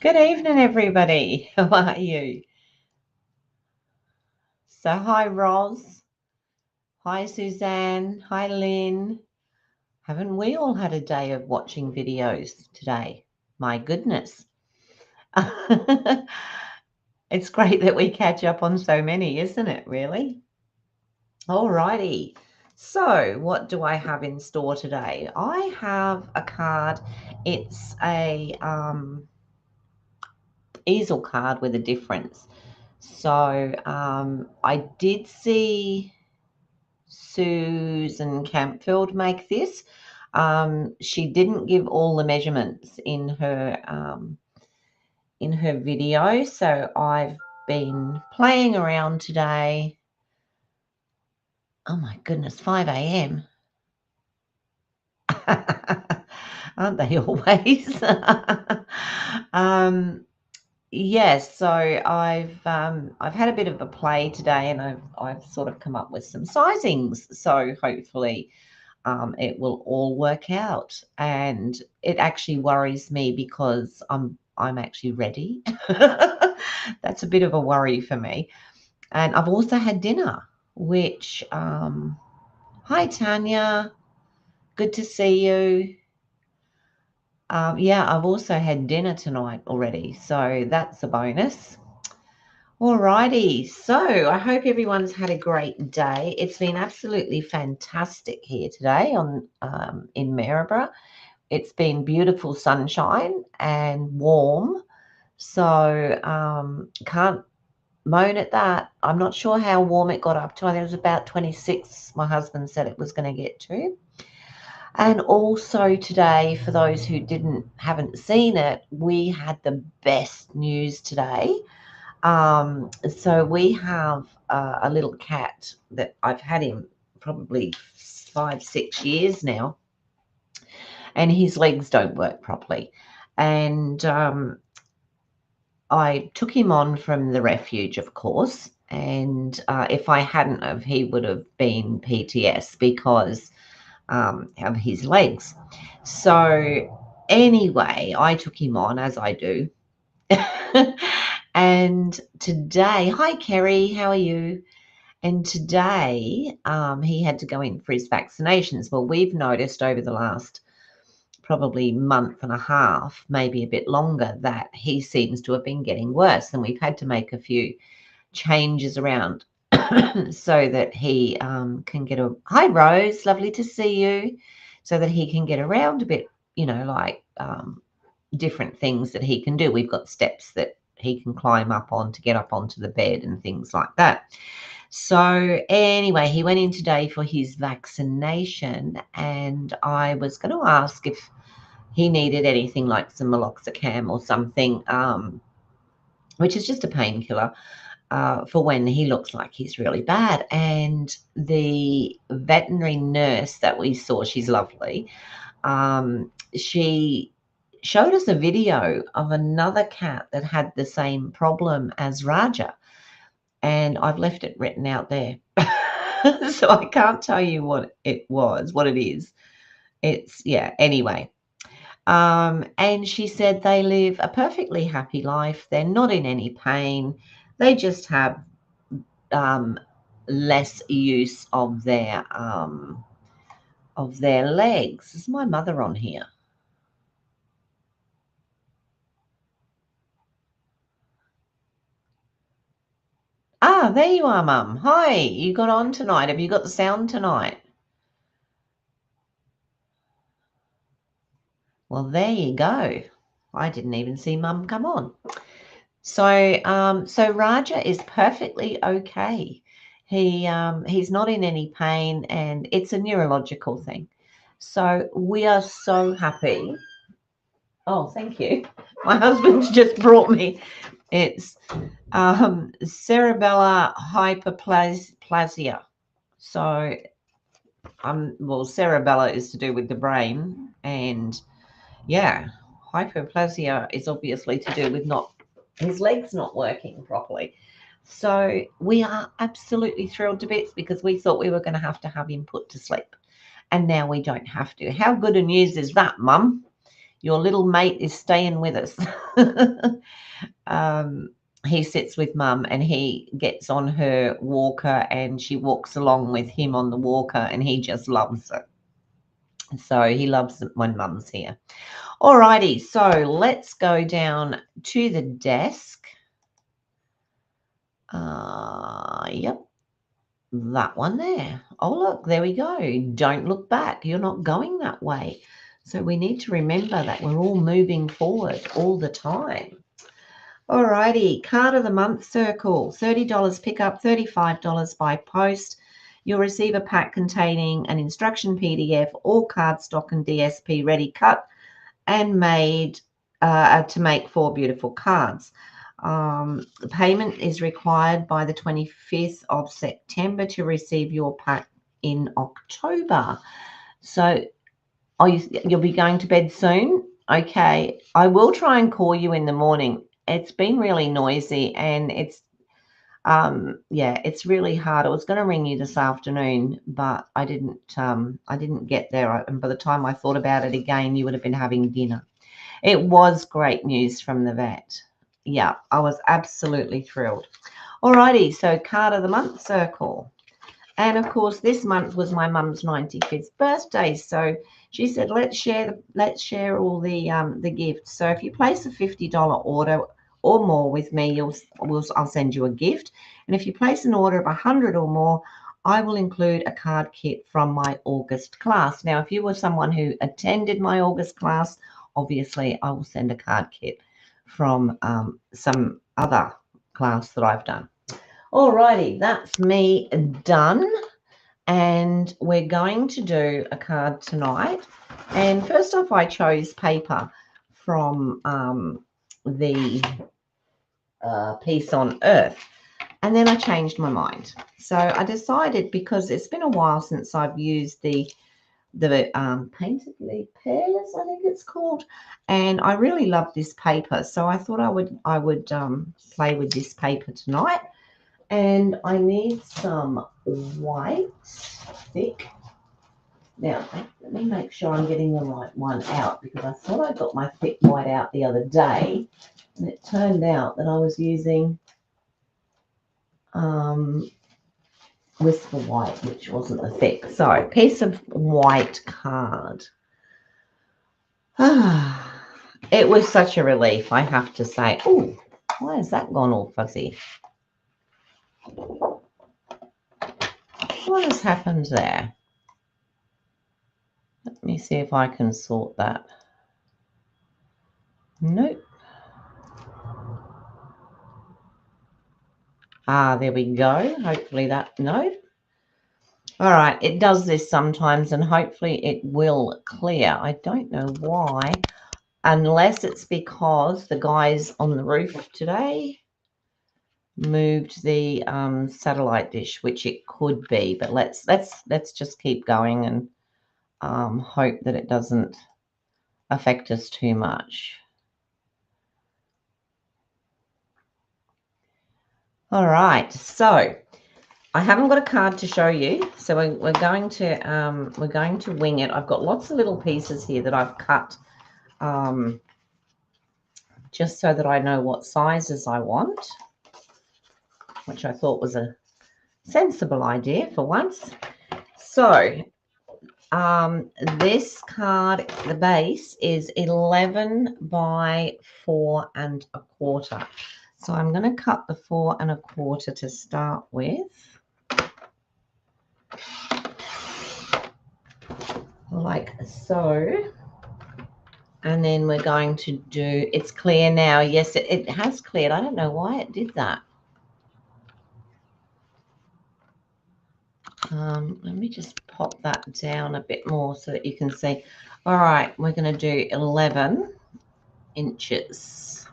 Good evening, everybody. How are you? So, hi, Roz. Hi, Suzanne. Hi, Lynn. Haven't we all had a day of watching videos today? My goodness. It's great that we catch up on so many, isn't it, really? All righty. So, what do I have in store today? I have a card. It's a easel card with a difference. So I did see Susan Campfield make this. She didn't give all the measurements in her video, so I've been playing around today. Oh my goodness, 5 a.m. Aren't they always? Yes, so I've had a bit of a play today, and I've sort of come up with some sizings. So hopefully, it will all work out. And it actually worries me because I'm actually ready. That's a bit of a worry for me. And I've also had dinner, which hi Tanya, good to see you. Yeah, I've also had dinner tonight already, so that's a bonus. Alrighty, so I hope everyone's had a great day. It's been absolutely fantastic here today in Maryborough. It's been beautiful sunshine and warm, so can't moan at that. I'm not sure how warm it got up to. I think it was about 26. My husband said it was going to get to. And also today, for those who haven't seen it, we had the best news today. So we have a little cat that I've had him probably 5-6 years now, and his legs don't work properly. And I took him on from the refuge, of course, and if I hadn't have, he would have been PTS because of his legs. So anyway, I took him on, as I do. And today, hi Kerry, how are you? And today he had to go in for his vaccinations. Well, we've noticed over the last probably month and a half, maybe a bit longer, that he seems to have been getting worse. And we've had to make a few changes around so that he can get a hi Rose, lovely to see you, so that he can get around a bit, like different things that he can do. We've got steps that he can climb up on to get up onto the bed and things like that. So anyway, he went in today for his vaccination, and I was going to ask if he needed anything like some meloxicam or something, which is just a painkiller for when he looks like he's really bad. And the veterinary nurse that we saw, she's lovely, she showed us a video of another cat that had the same problem as Raja, and I've left it written out there. So I can't tell you what it is. Anyway. And she said they live a perfectly happy life. They're not in any pain. They just have less use of their legs. Is my mother on here? Ah, there you are, Mum. Hi, you got on tonight. Have you got the sound tonight? Well, there you go. I didn't even see Mum come on. So Raja is perfectly okay. He's not in any pain, and it's a neurological thing. So we are so happy. Oh, thank you. My husband's just brought me. It's cerebellar hyperplasia. So cerebellar is to do with the brain, and yeah, hyperplasia is obviously to do with his legs not working properly. So we are absolutely thrilled to bits because we thought we were going to have him put to sleep, and now we don't have to. How good a news is that, Mum? Your little mate is staying with us. He sits with mum and he gets on her walker and she walks along with him on the walker and he just loves it. So he loves it when mum's here. Alrighty, so let's go down to the desk. Yep, that one there. Oh, look, there we go. Don't look back. You're not going that way. So we need to remember that we're all moving forward all the time. Alrighty, card of the month circle, $30 pickup, $35 by post. You'll receive a pack containing an instruction PDF, all cardstock and DSP ready cut and made to make 4 beautiful cards. The payment is required by the 25th of September to receive your pack in October. So you'll be going to bed soon? Okay, I will try and call you in the morning. It's been really noisy and it's really hard. I was going to ring you this afternoon, but I didn't get there. And by the time I thought about it again, you would have been having dinner. It was great news from the vet. Yeah, I was absolutely thrilled. Alrighty, so card of the month circle. And of course, this month was my mum's 95th birthday. So she said, let's share all the gifts. So if you place a $50 order or more with me, I'll send you a gift. And if you place an order of 100 or more, I will include a card kit from my August class. Now, if you were someone who attended my August class, obviously I will send a card kit from some other class that I've done. Alrighty, that's me done. And we're going to do a card tonight. And first off, I chose paper from the Peace on Earth. And then I changed my mind. So I decided, because it's been a while since I've used the Painted Leaf Pears, I think it's called, and I really love this paper. So I thought I would play with this paper tonight. And I need some white thick. Now, let me make sure I'm getting the right one out, because I thought I got my thick white out the other day, and it turned out that I was using Whisper White, which wasn't the thick. So, piece of white card. It was such a relief, I have to say. Oh, why has that gone all fuzzy? What has happened there? Let me see if I can sort that. Nope. There we go. Hopefully that, no. All right, it does this sometimes, and hopefully it will clear. I don't know why, unless it's because the guys on the roof today moved the satellite dish, which it could be. But let's just keep going and hope that it doesn't affect us too much. All right, so I haven't got a card to show you, so we're going to wing it. I've got lots of little pieces here that I've cut just so that I know what sizes I want, which I thought was a sensible idea for once. So this card, the base is 11 by 4 1/4. So I'm going to cut the 4 1/4 to start with. Like so. And then we're going to do, it's clear now. Yes, it has cleared. I don't know why it did that. Let me just pop that down a bit more so that you can see. All right, we're going to do 11 inches.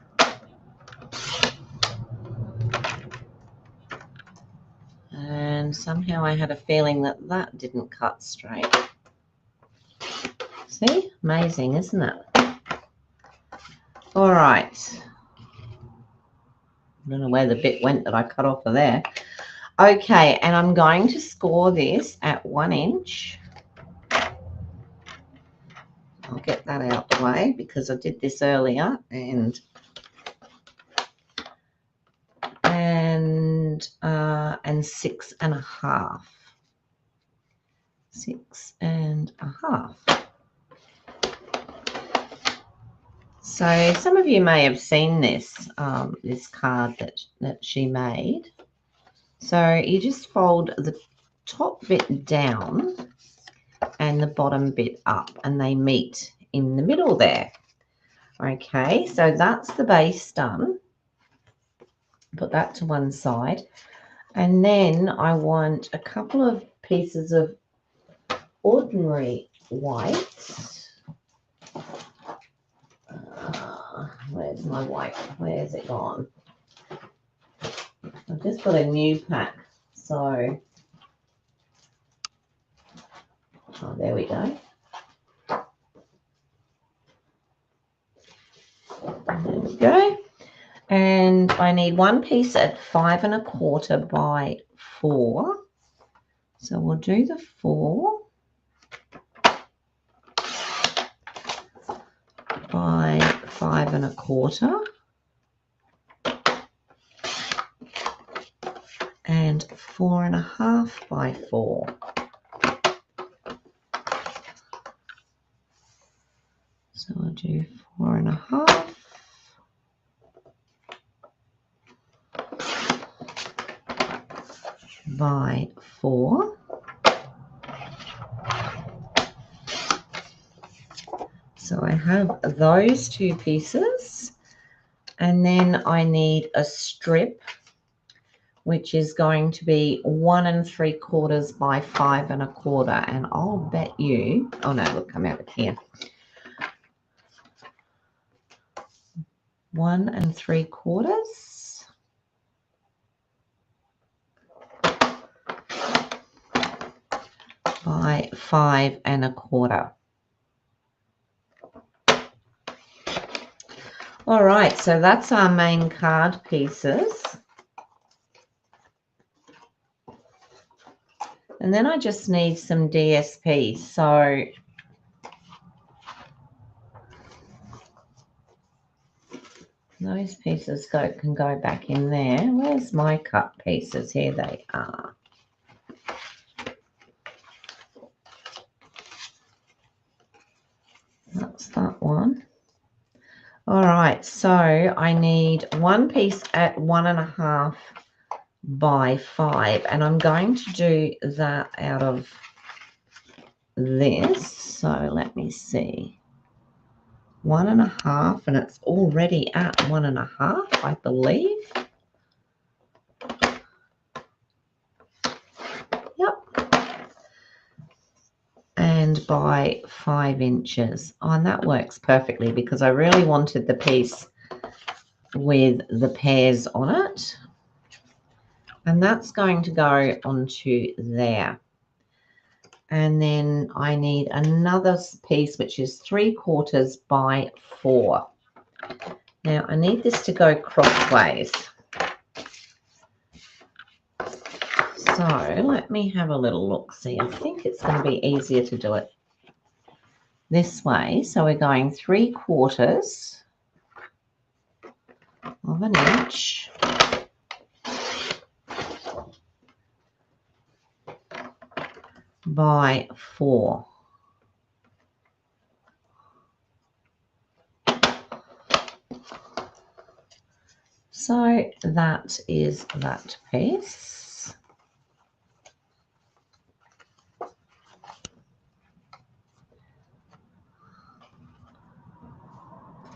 And somehow I had a feeling that that didn't cut straight. See? Amazing, isn't it? All right. I don't know where the bit went that I cut off of there. Okay, and I'm going to score this at 1 inch. I'll get that out the way because I did this earlier, and 6.5. 6.5. So some of you may have seen this this card that she made. So you just fold the top bit down and the bottom bit up, and they meet in the middle there. Okay, so that's the base done. Put that to one side, and then I want a couple of pieces of ordinary white. Where's my white? Where's it gone? I've just got a new pack, so there we go. There we go. And I need one piece at 5 1/4 by 4. So we'll do the 4 by 5 1/4 and 4 1/2 by 4. So I'll do 4 1/2 by 4. So I have those two pieces, and then I need a strip, which is going to be 1 3/4 by 5 1/4. And I'll bet you, oh no, look, come out of here. 1 3/4 by 5 1/4. All right, so that's our main card pieces. And then I just need some DSP. So those pieces can go back in there. Where's my cut pieces? Here they are. That's that one. All right, so I need one piece at 1 1/2 by 5, and I'm going to do that out of this. So let me see. 1 1/2, and it's already at 1 1/2, I believe. Yep. And by 5 inches. Oh, and that works perfectly because I really wanted the piece with the pears on it. And that's going to go onto there. And then I need another piece, which is 3/4 by 4. Now I need this to go crossways. So let me have a little look. See, I think it's going to be easier to do it this way. So we're going 3/4 of an inch by 4. So that is that piece.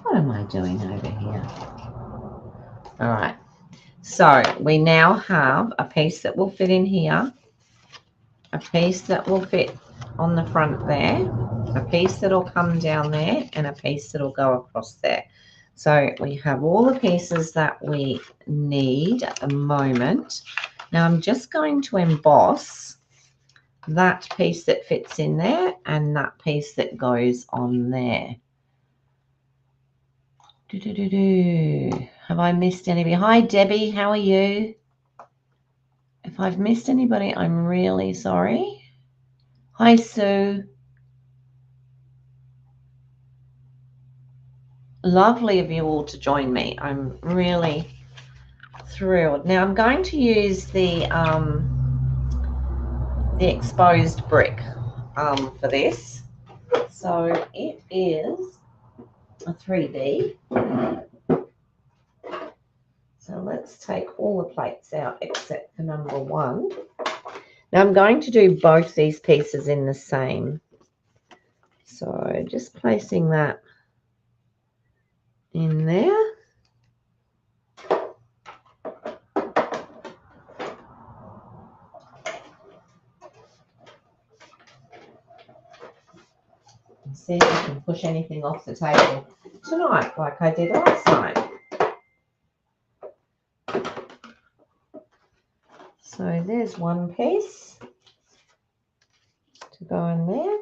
What am I doing over here? All right. So we now have a piece that will fit in here, a piece that will fit on the front there, a piece that will come down there, and a piece that will go across there. So we have all the pieces that we need at the moment. Now I'm just going to emboss that piece that fits in there and that piece that goes on there. Have I missed anybody? Hi, Debbie. How are you? If I've missed anybody, I'm really sorry. Hi, Sue. lovely of you all to join me. I'm really thrilled. Now I'm going to use the exposed brick for this. So it is a 3D. So let's take all the plates out except for number 1. Now I'm going to do both these pieces in the same. So just placing that in there. See if I can push anything off the table tonight like I did last night. So there's one piece to go in there.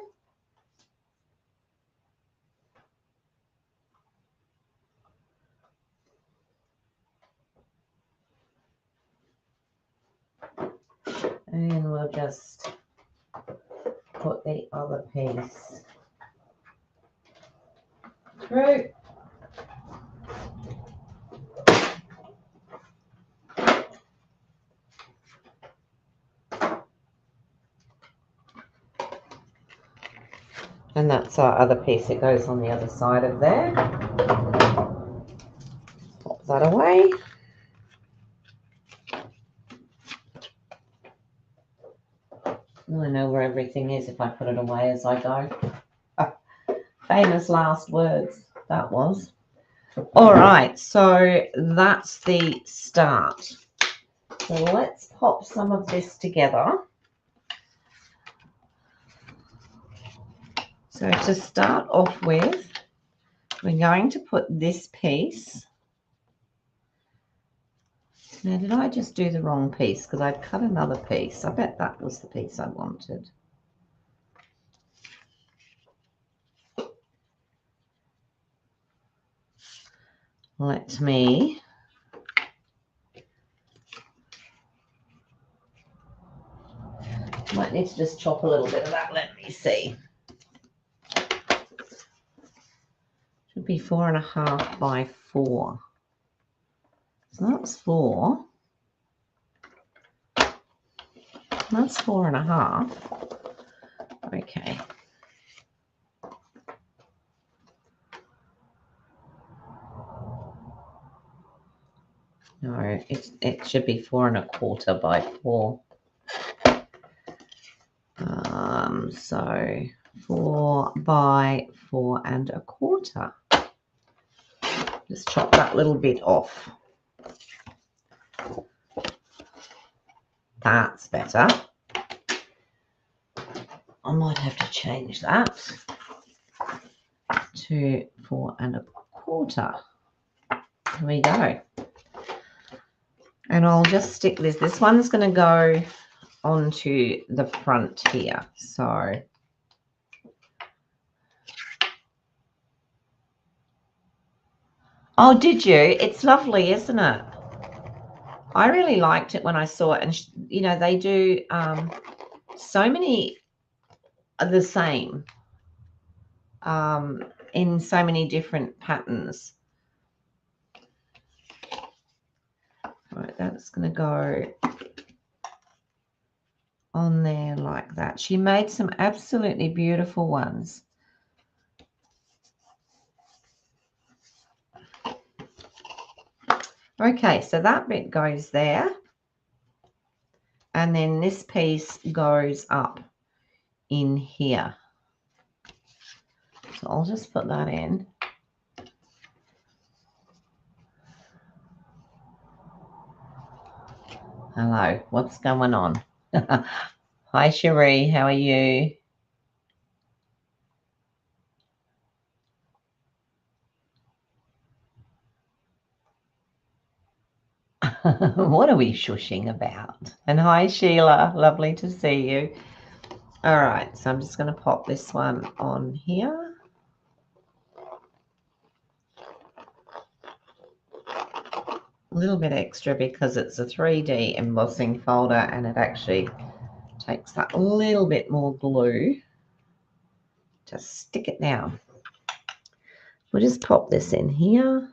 And we'll just put the other piece through. And that's our other piece. It goes on the other side of there. Pop that away. I know where everything is if I put it away as I go. Famous last words, that was. All right, so that's the start. So let's pop some of this together. So to start off with, we're going to put this piece. Now, did I just do the wrong piece? Because I cut another piece. I bet that was the piece I wanted. Let me might need to just chop a little bit of that. Let me see. Should be 4.5 by 4. So that's 4. That's 4.5. Okay. No, it should be 4.25 by 4. So 4 by 4.25. Just chop that little bit off. That's better. I might have to change that to 4.25. There we go. And I'll just stick this. This one's going to go onto the front here. So oh, did you? It's lovely, isn't it? I really liked it when I saw it. And, you know, they do so many are the same in so many different patterns. Right, that's going to go on there like that. She made some absolutely beautiful ones. Okay, so that bit goes there. And then this piece goes up in here. So I'll just put that in. Hello, what's going on? Hi, Cherie, how are you? What are we shushing about? And hi, Sheila, lovely to see you. All right, so I'm just going to pop this one on here. A little bit extra because it's a 3D embossing folder and it actually takes that little bit more glue to stick it down. We'll just pop this in here.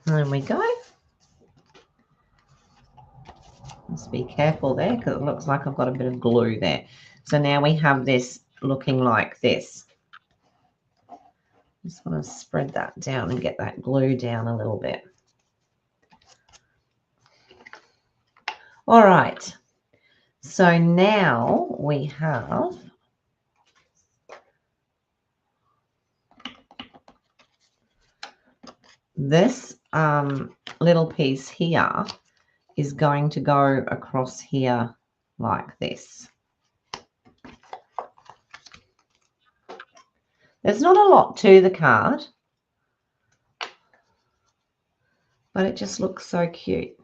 There we go. Just be careful there because it looks like I've got a bit of glue there. So now we have this looking like this. Just want to spread that down and get that glue down a little bit. All right. So now we have this little piece here is going to go across here like this. There's not a lot to the card, but it just looks so cute.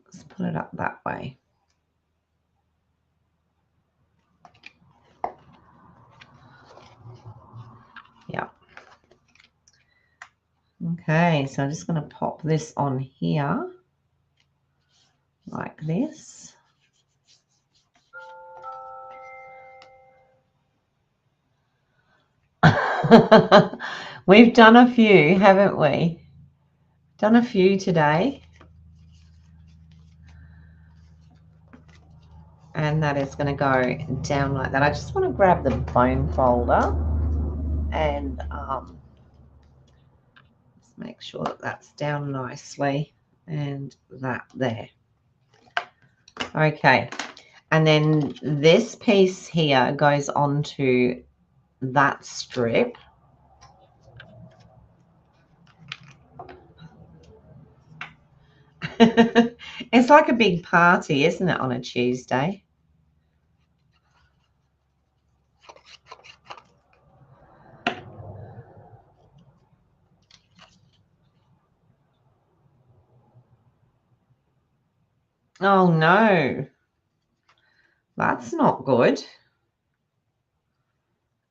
Let's put it up that way. Yeah. Okay, so I'm just going to pop this on here like this. We've done a few, haven't we? Done a few today. And that is going to go down like that. I just want to grab the bone folder and just make sure that that's down nicely and that there. Okay, and then this piece here goes onto that strip. It's like a big party, isn't it, on a Tuesday? Oh no, that's not good.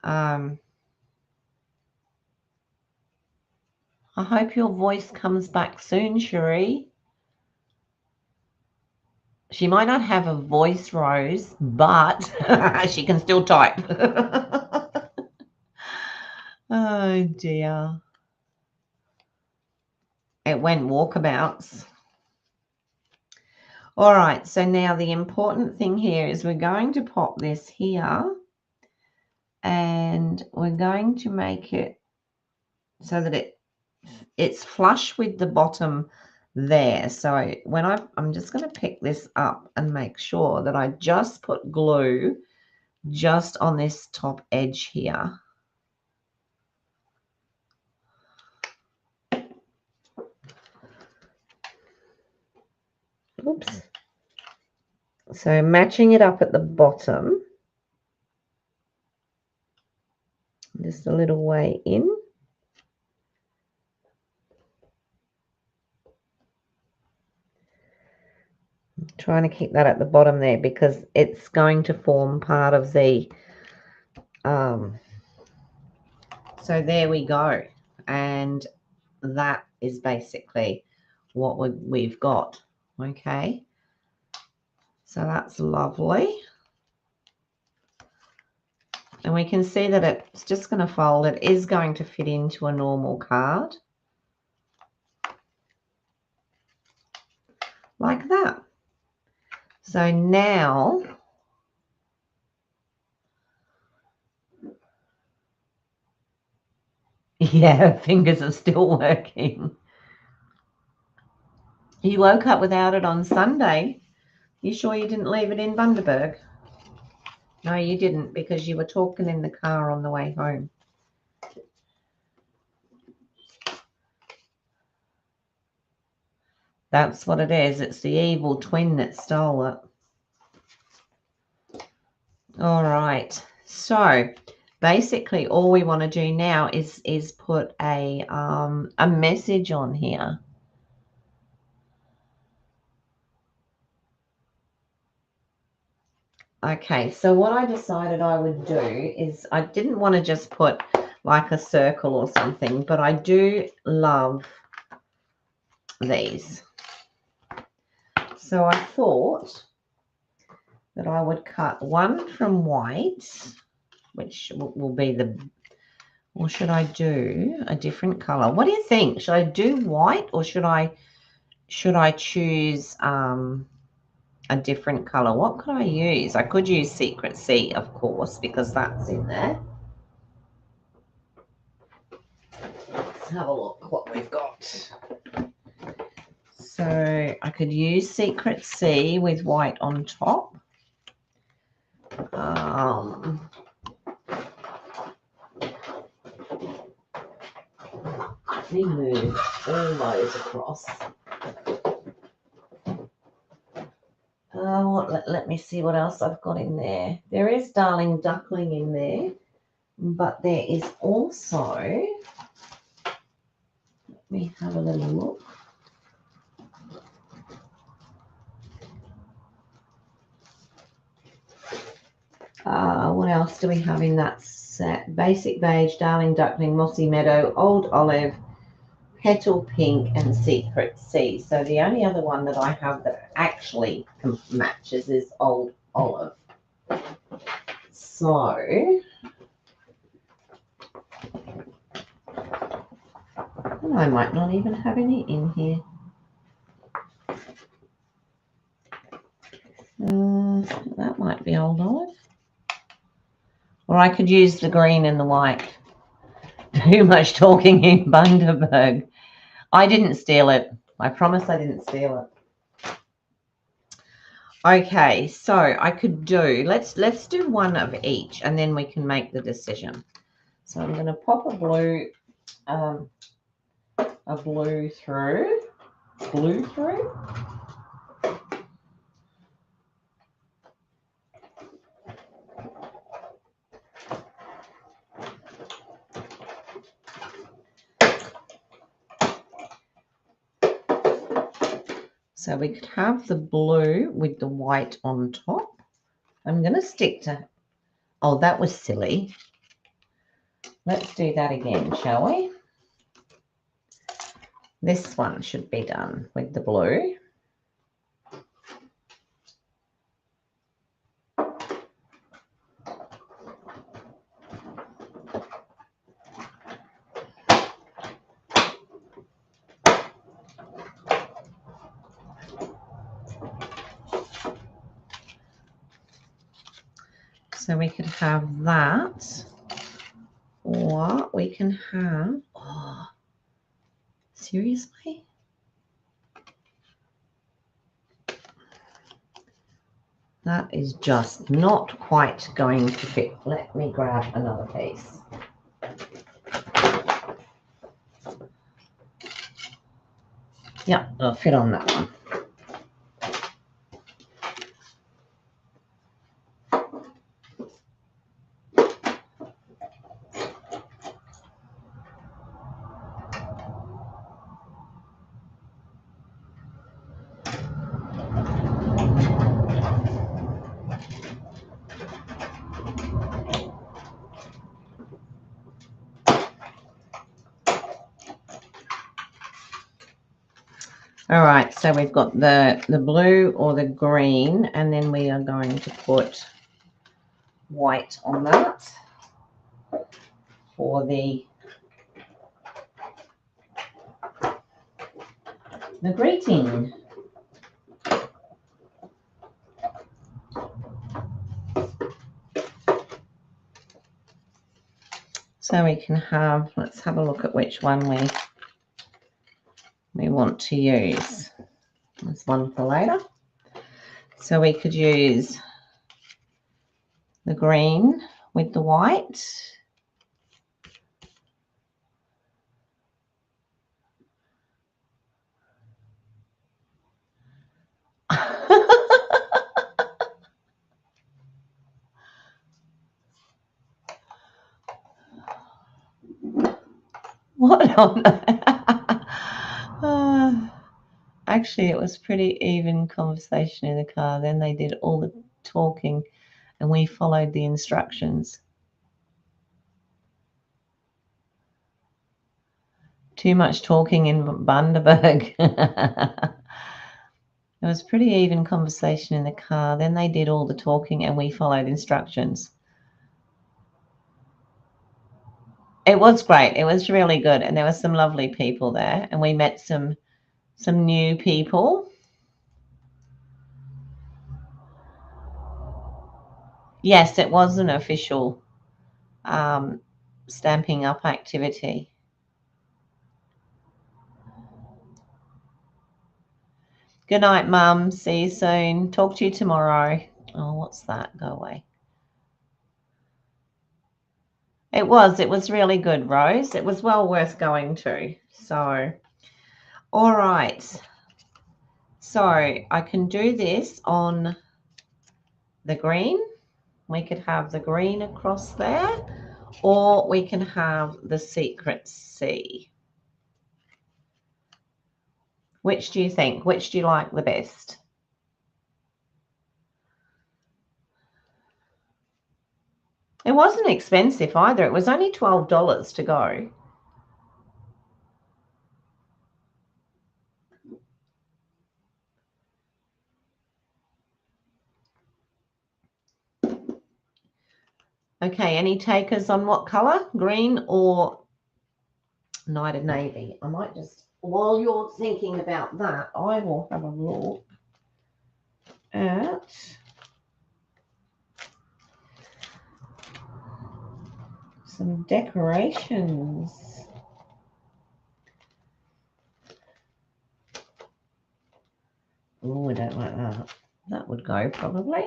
I hope your voice comes back soon, Cherie. She might not have a voice, Rose, but she can still type. Oh dear. It went walkabouts. All right, so now the important thing here is we're going to pop this here and we're going to make it so that it's flush with the bottom there. So when I'm just going to pick this up and make sure that I just put glue just on this top edge here. Oops. So matching it up at the bottom, just a little way in. I'm trying to keep that at the bottom there because it's going to form part of the, so there we go. And that is basically what we've got. Okay. So that's lovely. And we can see that it's just going to fold. It is going to fit into a normal card. Like that. So now, yeah, fingers are still working. You woke up without it on Sunday. You sure you didn't leave it in Bundaberg? No, you didn't, because you were talking in the car on the way home. That's what it is. It's the evil twin that stole it. All right. So basically all we want to do now is put a message on here. Okay, so what I decided I would do is I didn't want to just put like a circle or something, but I do love these. So I thought that I would cut one from white, which will be the, or should I do a different color? What do you think? Should I do white, or should I choose a different color? What could I use? I could use Secret Sea, of course, because that's in there. Let's have a look what we've got. So I could use Secret Sea with white on top. Let me move all those across. Let me see what else I've got in there. There is Darling Duckling in there, but there is also, let me have a little look. What else do we have in that set? Basic Beige, Darling Duckling, Mossy Meadow, Old Olive, Petal Pink, and Secret Sea. So the only other one that I have that actually matches is Old Olive. So I might not even have any in here. That might be Old Olive. Or I could use the green and the white. Too much talking in Bundaberg. I didn't steal it. I promise I didn't steal it. Okay, so I could do, let's do one of each, and then we can make the decision. So I'm going to pop a blue through. So we could have the blue with the white on top. I'm going to stick to, oh, that was silly. Let's do that again, shall we? This one should be done with the blue. So we could have that, or we can have, oh, seriously? That is just not quite going to fit. Let me grab another piece. Yeah, it'll fit on that one. All right, so we've got the blue or the green, and then we are going to put white on that for the greeting. So we can have, let's have a look at which one we want to use. There's one for later. So we could use the green with the white. What on actually, it was pretty even conversation in the car. Then they did all the talking and we followed the instructions. Too much talking in Bundaberg. It was pretty even conversation in the car. Then they did all the talking and we followed instructions. It was great. It was really good. And there were some lovely people there. And we met some new people. Yes, it was an official stamping up activity. Good night, Mum. See you soon. Talk to you tomorrow. Oh, what's that? Go away. It was really good, Rose. It was well worth going to. So, all right. So I can do this on the green. We could have the green across there, or we can have the secret C. Which do you think? Which do you like the best? It wasn't expensive either. It was only $12 to go. Okay, any takers on what color? Green or Night of Navy? I might just, while you're thinking about that, I will have a look at some decorations. Oh, I don't like that. That would go probably.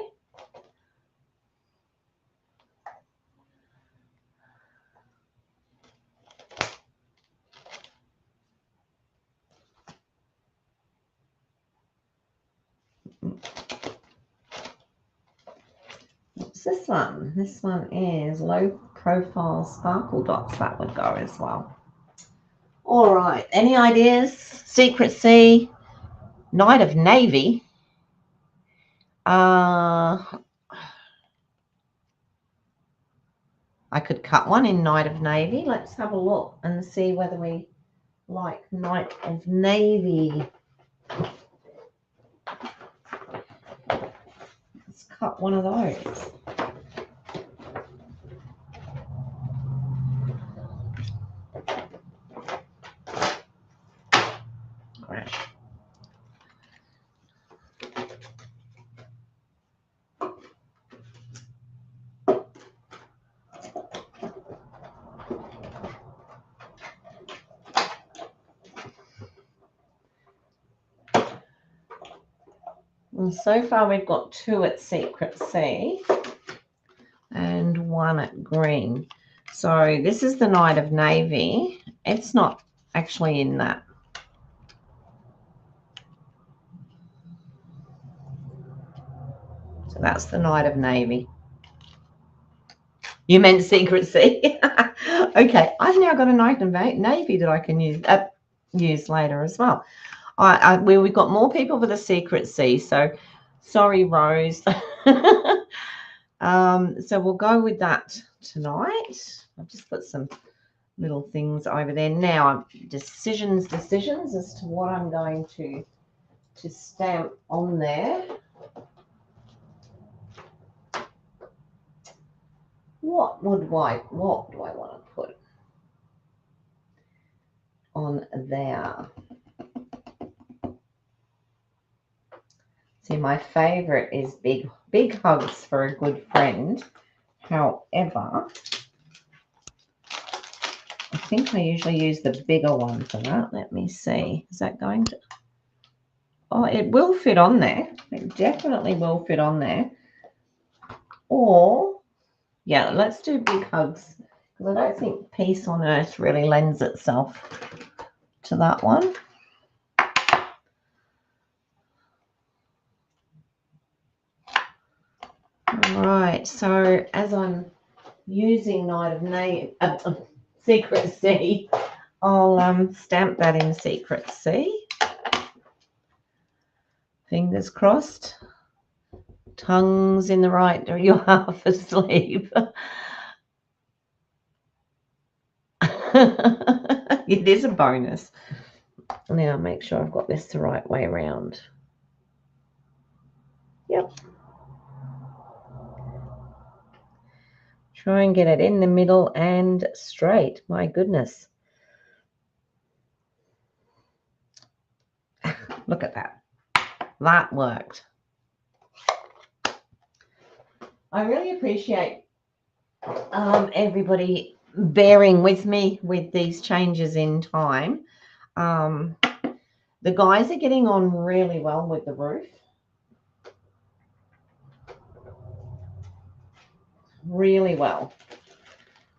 What's this one? This one is low profile sparkle dots. That would go as well. All right. Any ideas? Secret C, Night of Navy. I could cut one in Night of Navy. Let's have a look and see whether we like Night of Navy. Let's cut one of those. Great. And so far we've got 2 at Secret C and 1 at green. So this is the Night of Navy. It's not actually in that. So that's the Night of Navy. You meant Secret C. Okay, I've now got a Night of Navy that I can use later as well. We've got more people for the Secret C, so sorry, Rose. So we'll go with that tonight. I've just put some little things over there. Now, decisions as to what I'm going to stamp on there. What do I want to put on there? See, my favorite is big hugs for a good friend. However, I think I usually use the bigger one for that. Let me see. Is that going to? Oh, it will fit on there. It definitely will fit on there. Or, yeah, let's do big hugs. Because I don't think Peace on Earth really lends itself to that one. All right, so as I'm using Night of Navy, Secret C, I'll stamp that in Secret C. Fingers crossed. Tongues in the right, or you're half asleep. It is a bonus. Now make sure I've got this the right way around. Yep. Try and get it in the middle and straight. My goodness. Look at that. That worked. I really appreciate everybody bearing with me with these changes in time. The guys are getting on really well with the roof. Really well.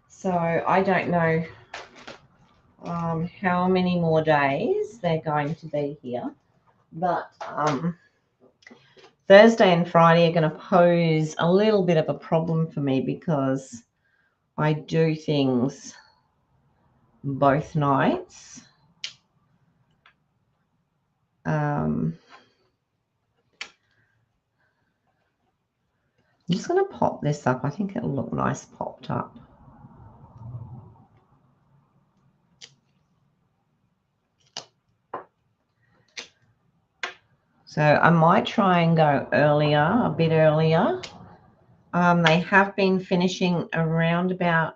So I don't know how many more days they're going to be here, but Thursday and Friday are going to pose a little bit of a problem for me because I do things both nights. I'm just going to pop this up. I think it'll look nice popped up. So I might try and go earlier, a bit earlier. They have been finishing around about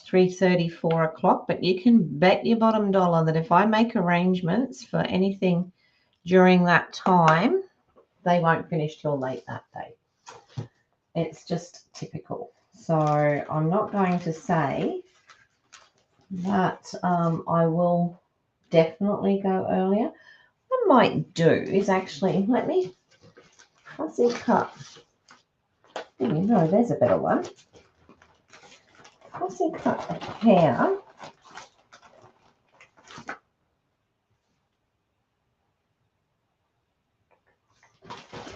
3:30, 4 o'clock, but you can bet your bottom dollar that if I make arrangements for anything during that time, they won't finish till late that day. It's just typical. So I'm not going to say that I will definitely go earlier. What I might do is actually, let me fussy cut. There you go, there's a better one. Fussy cut a hair.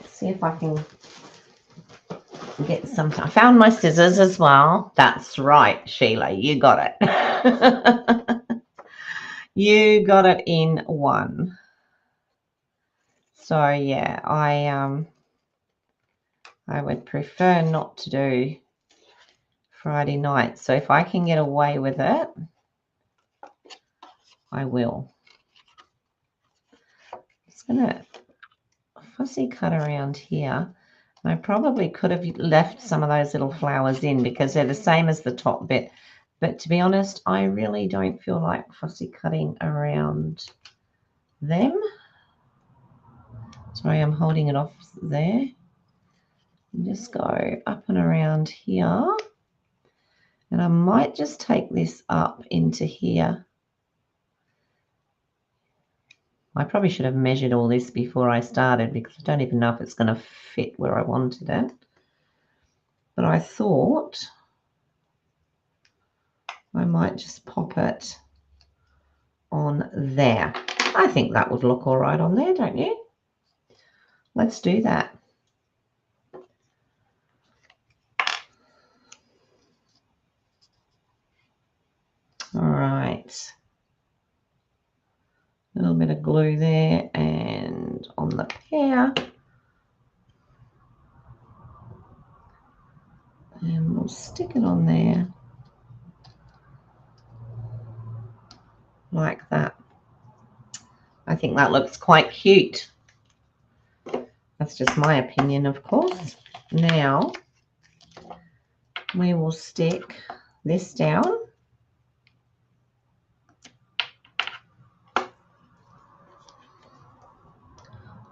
See if I can get some. I found my scissors as well. That's right, Sheila, you got it. You got it in one. So yeah, I would prefer not to do Friday night. So if I can get away with it, I will. Just gonna fussy cut around here. I probably could have left some of those little flowers in because they're the same as the top bit. But to be honest, I really don't feel like fussy cutting around them. Sorry, I'm holding it off there. Just go up and around here. And I might just take this up into here. I probably should have measured all this before I started because I don't even know if it's going to fit where I wanted it. But I thought I might just pop it on there. I think that would look all right on there, don't you? Let's do that. All right. A little bit of glue there and on the pear. And we'll stick it on there like that. I think that looks quite cute. That's just my opinion, of course. Now we will stick this down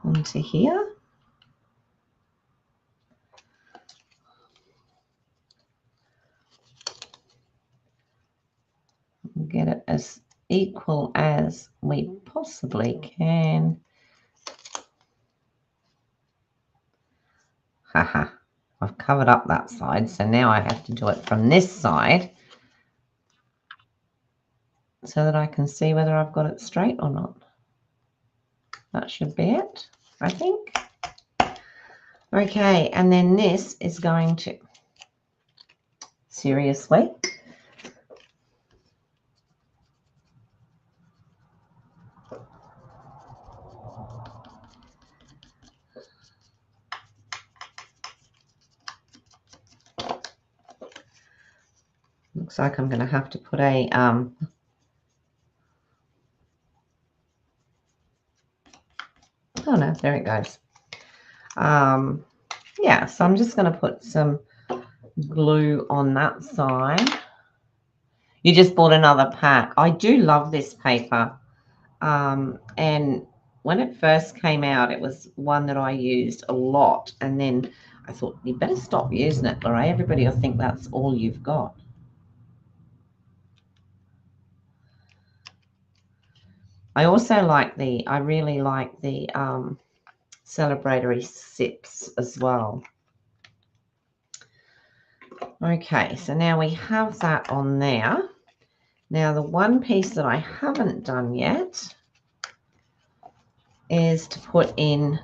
onto here. Get it as equal as we possibly can. Haha, I've covered up that side, so now I have to do it from this side so that I can see whether I've got it straight or not. That should be it, I think. Okay, and then this is going to, seriously, looks like I'm going to have to put a There it goes. Yeah, so I'm just going to put some glue on that side. You just bought another pack. I do love this paper. And when it first came out, it was one that I used a lot. And then I thought, you better stop using it, Lorraine. Everybody will think that's all you've got. I also like I really like the celebratory sips as well. Okay, so now we have that on there. Now the one piece that I haven't done yet is to put in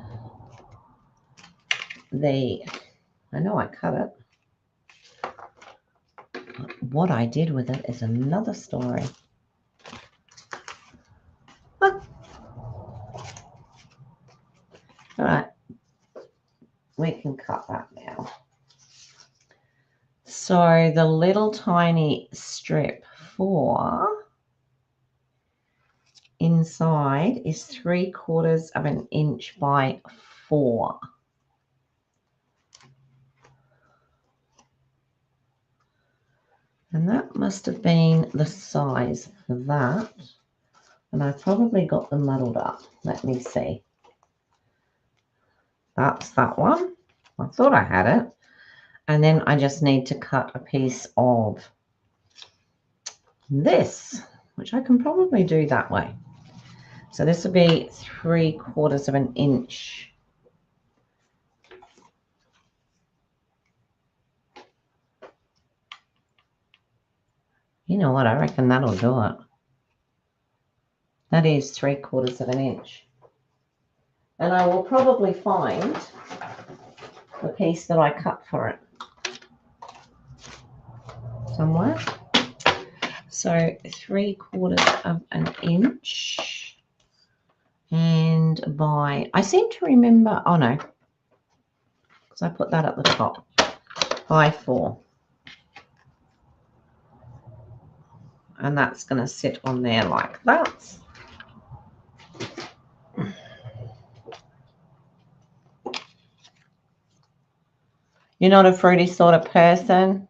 I know I cut it. What I did with it is another story. All right, we can cut that now. So the little tiny strip for inside is 3/4 of an inch by 4. And that must have been the size for that. And I probably got them muddled up. Let me see. That's that one. I thought I had it. And then I just need to cut a piece of this, which I can probably do that way. So this will be 3/4 of an inch. You know what? I reckon that'll do it. That is 3/4 of an inch. And I will probably find the piece that I cut for it somewhere. So 3/4 of an inch. And I seem to remember, oh no, because I put that at the top, by 4. And that's going to sit on there like that. You're not a fruity sort of person?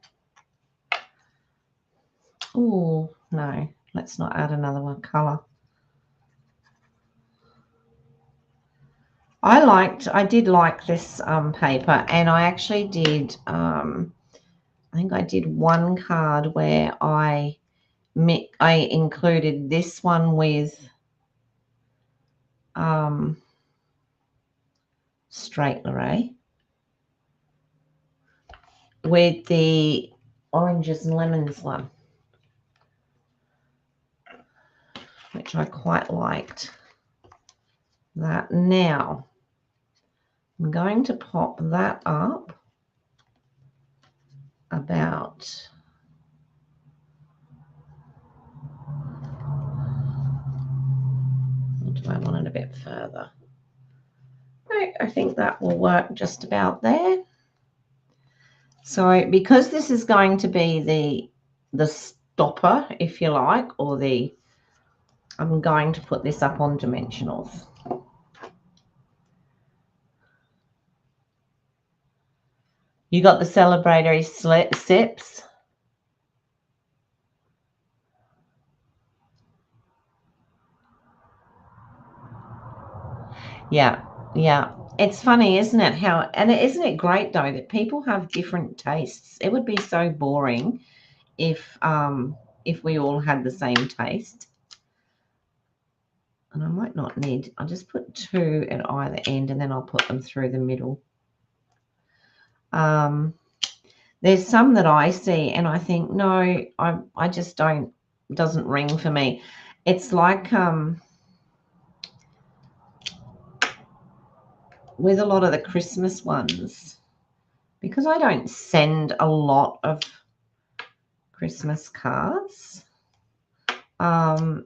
Oh, no, let's not add another one colour. I did like this paper, and I actually did, I think I did one card where I included this one with straight Lorraine with the oranges and lemons one, which I quite liked. That now I'm going to pop that up about or do I want it a bit further? No, I think that will work just about there. So because this is going to be the stopper, if you like, or I'm going to put this up on dimensionals. You got the celebratory sips. Yeah, yeah. It's funny, isn't it? Isn't it great though that people have different tastes? It would be so boring if we all had the same taste. And I might not need, I'll just put 2 at either end and then I'll put them through the middle. There's some that I see and I think, no, I just don't, doesn't ring for me. It's like with a lot of the Christmas ones, because I don't send a lot of Christmas cards, I'm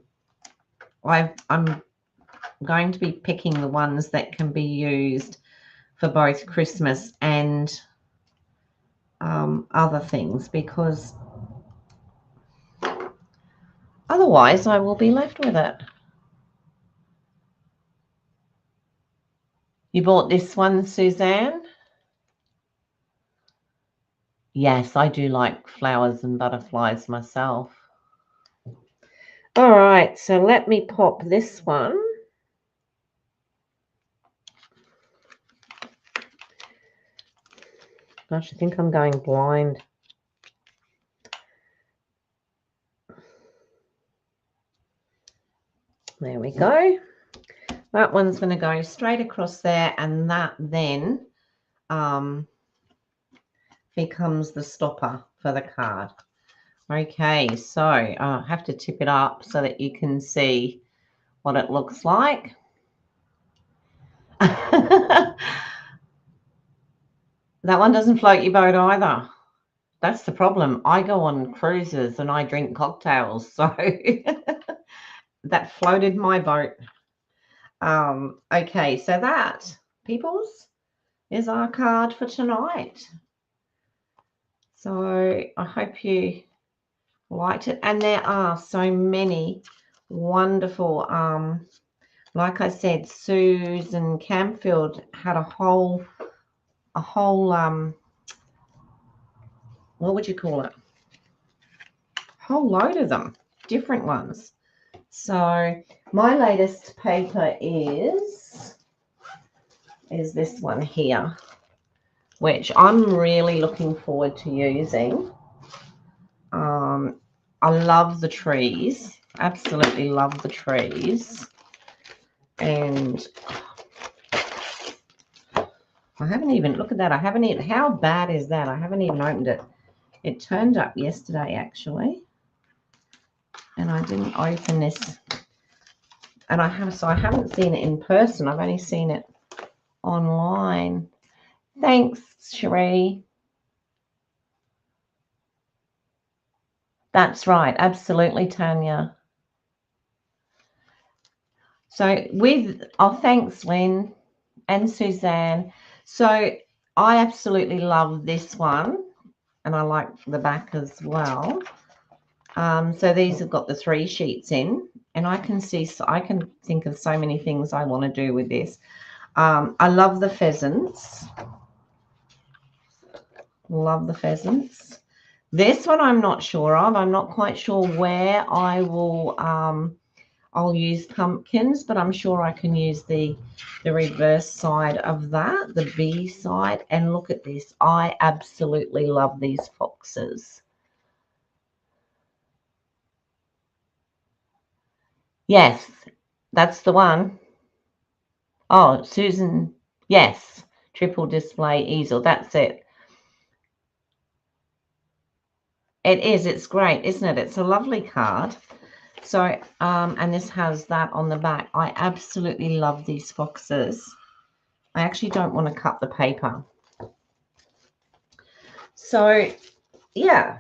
going to be picking the ones that can be used for both Christmas and other things, because otherwise I will be left with it. You bought this one, Suzanne? Yes, I do like flowers and butterflies myself. All right, so let me pop this one. Gosh, I think I'm going blind. There we go. That one's going to go straight across there, and that then becomes the stopper for the card. Okay, so I have to tip it up so that you can see what it looks like. That one doesn't float your boat either. That's the problem. I go on cruises and I drink cocktails, so that floated my boat. Okay, so that, peoples, is our card for tonight. So I hope you liked it. And there are so many wonderful, like I said, Susan Camfield had a whole, what would you call it? Whole load of them, different ones. So my latest paper is this one here, which I'm really looking forward to using. I love the trees, absolutely love the trees. And I haven't even, look at that, I haven't even, how bad is that? I haven't even opened it. It turned up yesterday, actually. And I didn't open this. And I haven't seen it in person. I've only seen it online. Thanks, Cherie. That's right. Absolutely, Tanya. So thanks, Lynn and Suzanne. So I absolutely love this one, and I like the back as well. So these have got the 3 sheets in, and I can think of so many things I want to do with this. I love the pheasants. Love the pheasants. This one I'm not sure of. I'm not quite sure where I will. I'll use pumpkins, but I'm sure I can use the reverse side of that, the B side. And look at this. I absolutely love these foxes. Yes, that's the one. Oh, Susan. Yes, triple display easel. That's it. It is. It's great, isn't it? It's a lovely card. So, and this has that on the back. I absolutely love these foxes. I actually don't want to cut the paper. So, yeah,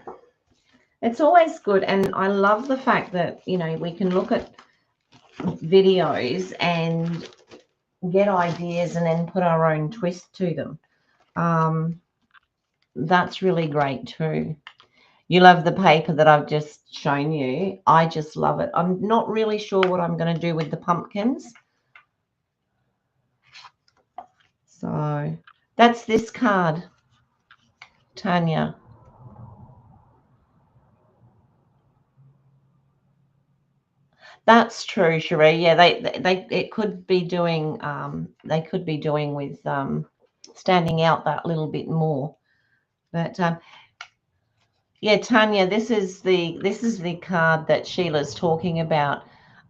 it's always good. And I love the fact that, you know, we can look at videos and get ideas and then put our own twist to them. That's really great too. You love the paper that I've just shown you. I just love it. I'm not really sure what I'm going to do with the pumpkins. So that's this card, Tanya. That's true, Cherie. Yeah, it could be doing they could be doing with standing out that little bit more. But yeah, Tanya, this is the card that Sheila's talking about.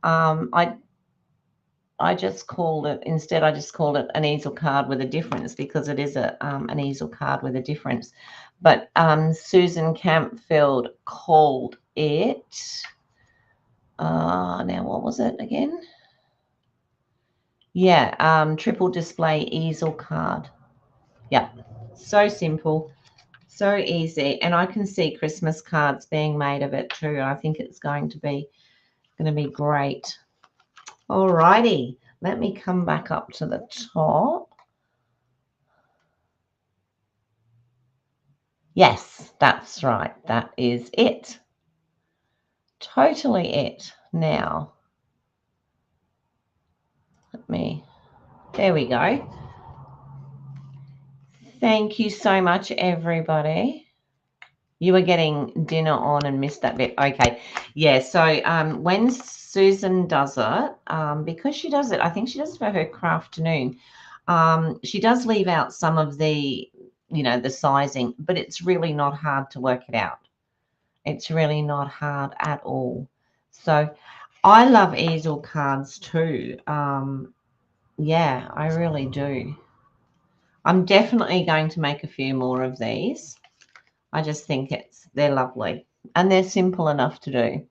I just called it, instead I just called it an easel card with a difference, because it is an easel card with a difference. But Susan Campfield called it, now what was it again? Yeah, triple display easel card. Yeah, so simple, so easy. And I can see Christmas cards being made of it too. I think it's going to be great. All righty, let me come back up to the top. Yes, that's right. That is it. Totally it. Now, there we go. Thank you so much, everybody. You were getting dinner on and missed that bit. Okay. Yeah. So when Susan does it, because she does it, I think she does it for her crafternoon. She does leave out some of the, the sizing, but it's really not hard to work it out. It's really not hard at all. So I love easel cards too. Yeah, I really do. I'm definitely going to make a few more of these. I just think they're lovely and they're simple enough to do.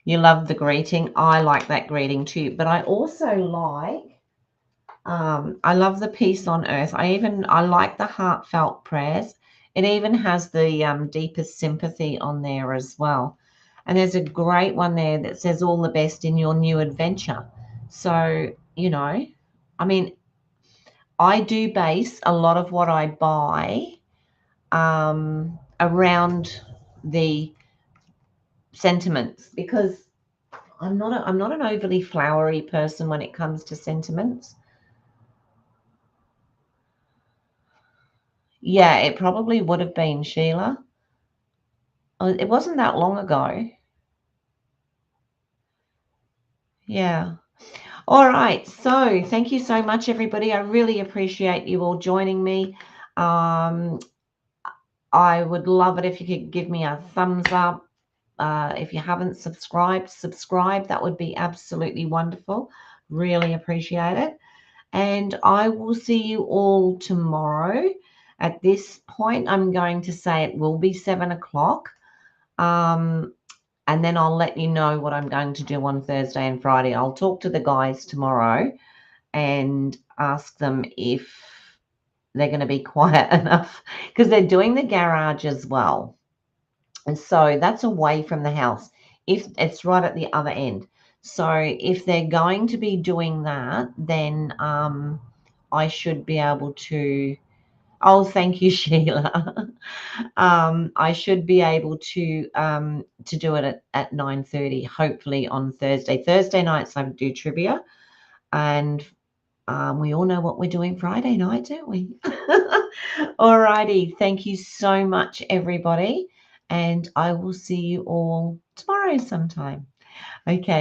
You love the greeting. I like that greeting too, but I also like, I love the peace on earth. I like the heartfelt prayers. It even has the deepest sympathy on there as well. And there's a great one there that says all the best in your new adventure. So, I mean, I do base a lot of what I buy around the sentiments, because I'm not an overly flowery person when it comes to sentiments. Yeah, it probably would have been Sheila. It wasn't that long ago. Yeah. All right. So thank you so much, everybody. I really appreciate you all joining me. Um, I would love it if you could give me a thumbs up. If you haven't subscribed, subscribe. That would be absolutely wonderful. Really appreciate it. And I will see you all tomorrow. At this point, I'm going to say it will be 7 o'clock. And then I'll let you know what I'm going to do on Thursday and Friday. I'll talk to the guys tomorrow and ask them if they're going to be quiet enough, because they're doing the garage as well. And so that's away from the house. If it's right at the other end. So if they're going to be doing that, then I should be able to. Oh, thank you, Sheila. I should be able to do it at 9:30, hopefully on Thursday. Thursday nights I do trivia, and we all know what we're doing Friday night, don't we? All righty. Thank you so much, everybody, and I will see you all tomorrow sometime. Okay.